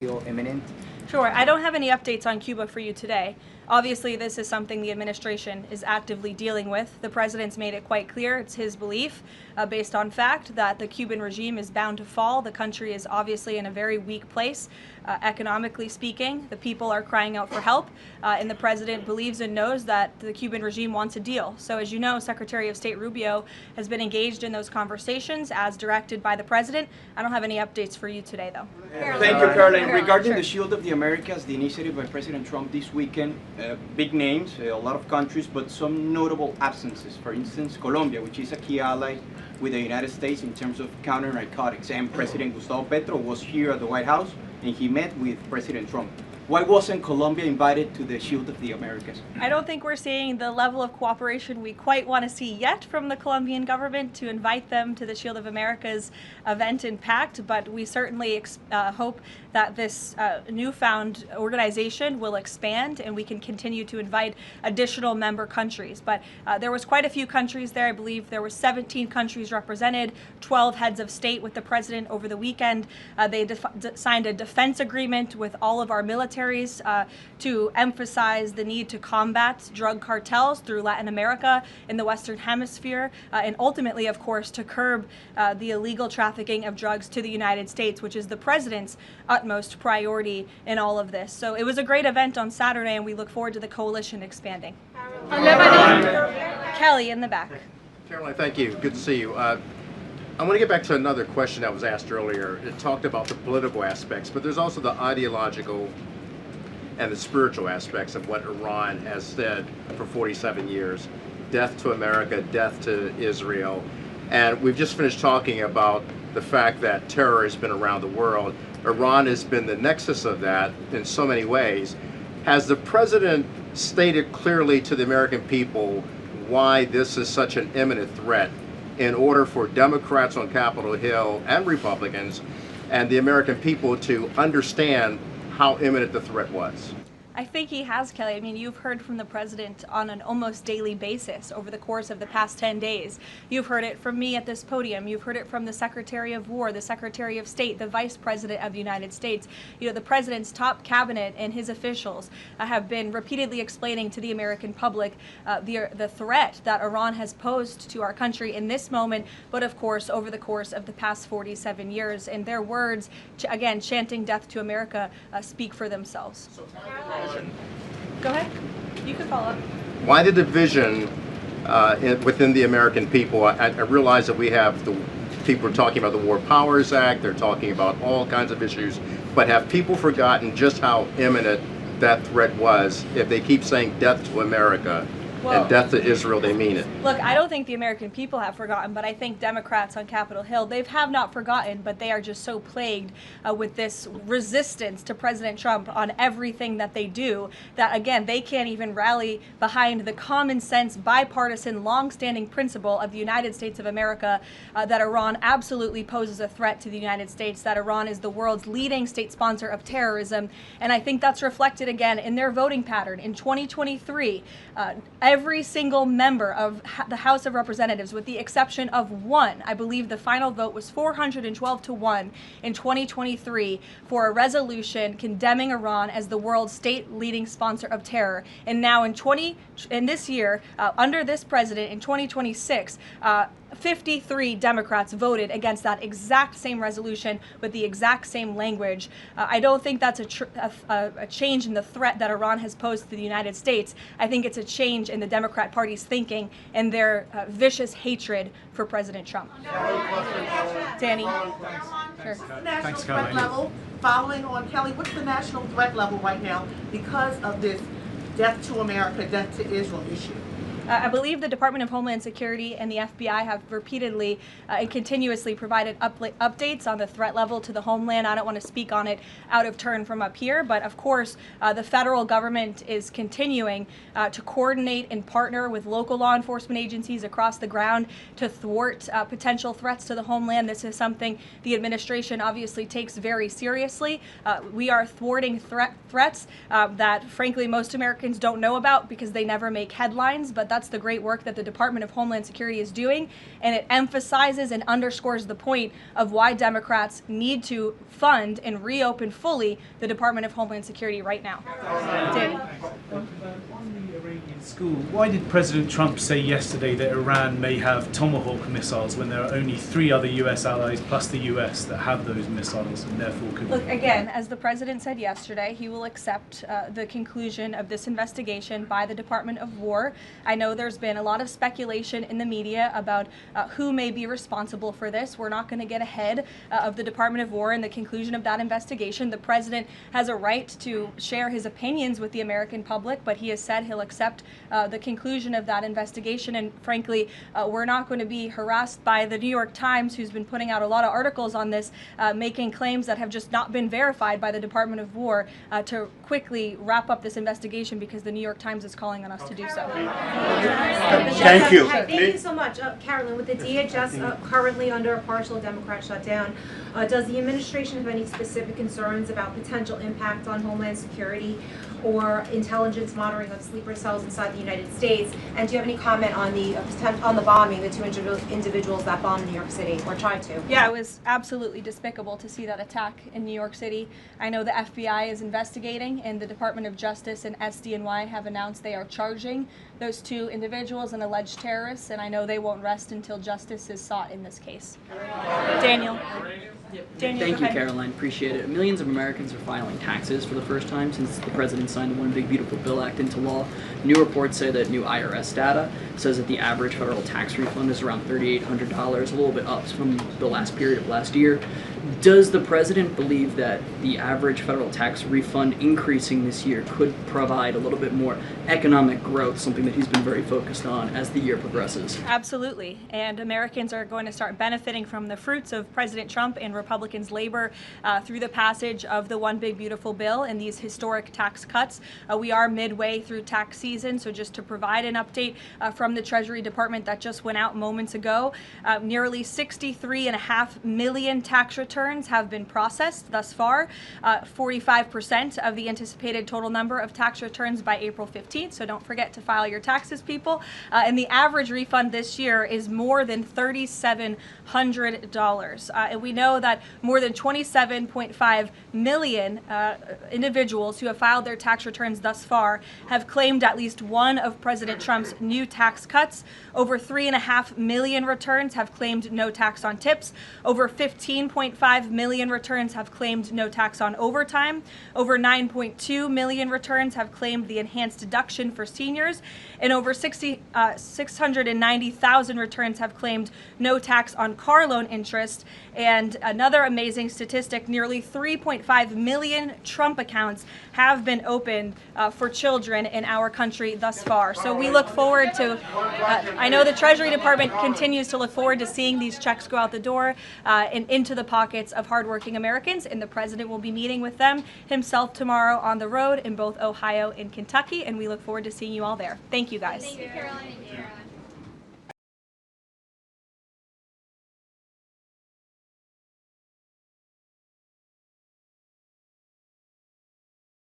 feel imminent? Sure. I don't have any updates on Cuba for you today. Obviously, this is something the administration is actively dealing with. The president's made it quite clear it's his belief, based on fact, that the Cuban regime is bound to fall. The country is obviously in a very weak place, economically speaking. The people are crying out for help, and the president believes and knows that the Cuban regime wants a deal. So as you know, Secretary of State Rubio has been engaged in those conversations as directed by the president. I don't have any updates for you today, though. Thank you, Caroline. Regarding the Shield of the Americas, the initiative by President Trump this weekend, big names, a lot of countries, but some notable absences. For instance, Colombia, which is a key ally with the United States in terms of counter-narcotics. And President Gustavo Petro was here at the White House, and he met with President Trump. Why wasn't Colombia invited to the Shield of the Americas? I don't think we're seeing the level of cooperation we quite want to see yet from the Colombian government to invite them to the Shield of America's event in PACT, but we certainly hope that this newfound organization will expand and we can continue to invite additional member countries. But there was quite a few countries there. I believe there were 17 countries represented, 12 heads of state with the president over the weekend. They signed a defense agreement with all of our military to emphasize the need to combat drug cartels through Latin America in the Western Hemisphere, and ultimately, of course, to curb the illegal trafficking of drugs to the United States, which is the president's utmost priority in all of this. So it was a great event on Saturday, and we look forward to the coalition expanding. Kelly in the back. Caroline, thank you. Good to see you. I want to get back to another question that was asked earlier. It talked about the political aspects, but there's also the ideological and the spiritual aspects of what Iran has said for 47 years. Death to America, death to Israel. And we've just finished talking about the fact that terror has been around the world. Iran has been the nexus of that in so many ways. Has the president stated clearly to the American people why this is such an imminent threat in order for Democrats on Capitol Hill and Republicans and the American people to understand how imminent the threat was? I think he has, Kelly. I mean, you've heard from the president on an almost daily basis over the course of the past 10 days. You've heard it from me at this podium. You've heard it from the Secretary of War, the Secretary of State, the Vice President of the United States. You know, the president's top cabinet and his officials have been repeatedly explaining to the American public the threat that Iran has posed to our country in this moment, but of course over the course of the past 47 years. And their words, again, chanting death to America, speak for themselves. Go ahead. You can follow up. Why the division within the American people? I realize that we have the people are talking about the War Powers Act. They're talking about all kinds of issues. But have people forgotten just how imminent that threat was? If they keep saying death to America and death to Israel, they mean it. Look, I don't think the American people have forgotten, but I think Democrats on Capitol Hill, they have not forgotten, but they are just so plagued with this resistance to President Trump on everything that they do that, again, they can't even rally behind the common sense, bipartisan, long-standing principle of the United States of America that Iran absolutely poses a threat to the United States, that Iran is the world's leading state sponsor of terrorism. And I think that's reflected again in their voting pattern. In 2023, every single member of the House of Representatives, with the exception of one, I believe the final vote was 412 to 1 in 2023 for a resolution condemning Iran as the world's state leading sponsor of terror. And now in this year, under this president in 2026, 53 Democrats voted against that exact same resolution with the exact same language. I don't think that's a change in the threat that Iran has posed to the United States. I think it's a change in the Democrat Party's thinking and their vicious hatred for President Trump. Danny? Sure. National threat level, following on Kelly, what's the national threat level right now because of this death to America, death to Israel issue? I believe the Department of Homeland Security and the FBI have repeatedly and continuously provided updates on the threat level to the homeland. I don't want to speak on it out of turn from up here, but of course the federal government is continuing to coordinate and partner with local law enforcement agencies across the ground to thwart potential threats to the homeland. This is something the administration obviously takes very seriously. We are thwarting threats that frankly most Americans don't know about because they never make headlines, but that's that's the great work that the Department of Homeland Security is doing, and it emphasizes and underscores the point of why Democrats need to fund and reopen fully the Department of Homeland Security right now. Danny. On the Iranian school, why did President Trump say yesterday that Iran may have Tomahawk missiles when there are only 3 other US allies plus the US that have those missiles and therefore could... Look, again, as the president said yesterday, he will accept the conclusion of this investigation by the Department of War. I know there's been a lot of speculation in the media about who may be responsible for this. We're not going to get ahead of the Department of War and the conclusion of that investigation. The president has a right to share his opinions with the American public, but he has said he'll accept the conclusion of that investigation. And frankly, we're not going to be harassed by the New York Times, who's been putting out a lot of articles on this, making claims that have just not been verified by the Department of War, to quickly wrap up this investigation because the New York Times is calling on us to do so. Thank you. Hi, thank you so much. Carolyn, with the DHS currently under a partial Democrat shutdown, does the administration have any specific concerns about potential impact on Homeland Security or intelligence monitoring of sleeper cells inside the United States? And do you have any comment on the bombing, the 2 individuals that bombed New York City or tried to? Yeah, it was absolutely despicable to see that attack in New York City. I know the FBI is investigating, and the Department of Justice and SDNY have announced they are charging those 2 individuals and alleged terrorists, and I know they won't rest until justice is sought in this case. Daniel. Daniel, Thank you, Caroline. Appreciate it. Millions of Americans are filing taxes for the first time since the president signed the One Big Beautiful Bill Act into law. New reports say that new IRS data says that the average federal tax refund is around $3,800, a little bit up from the last period of last year. Does the president believe that the average federal tax refund increasing this year could provide a little bit more economic growth, something that he's been very focused on as the year progresses? Absolutely. And Americans are going to start benefiting from the fruits of President Trump and Republicans' labor through the passage of the One Big Beautiful Bill and these historic tax cuts. We are midway through tax season, so just to provide an update from the Treasury Department that just went out moments ago, nearly 63.5 million tax returns have been processed thus far, 45% of the anticipated total number of tax returns by April 15th, so don't forget to file your taxes, people. And the average refund this year is more than $3,700. And we know that more than 27.5 million individuals who have filed their tax returns thus far have claimed at least one of President Trump's new tax cuts. Over 3.5 million returns have claimed no tax on tips. Over 15.5 million returns have claimed no tax on overtime. Over 9.2 million returns have claimed the enhanced deduction for seniors. And over 690,000 returns have claimed no tax on car loan interest. And another amazing statistic, nearly 3.5 million Trump accounts have been opened for children in our country thus far. So we look forward to, I know the Treasury Department continues to look forward to seeing these checks go out the door and into the pockets of hardworking Americans, and the president will be meeting with them himself tomorrow on the road in both Ohio and Kentucky, and we look forward to seeing you all there. Thank you, guys. Thank you, Caroline.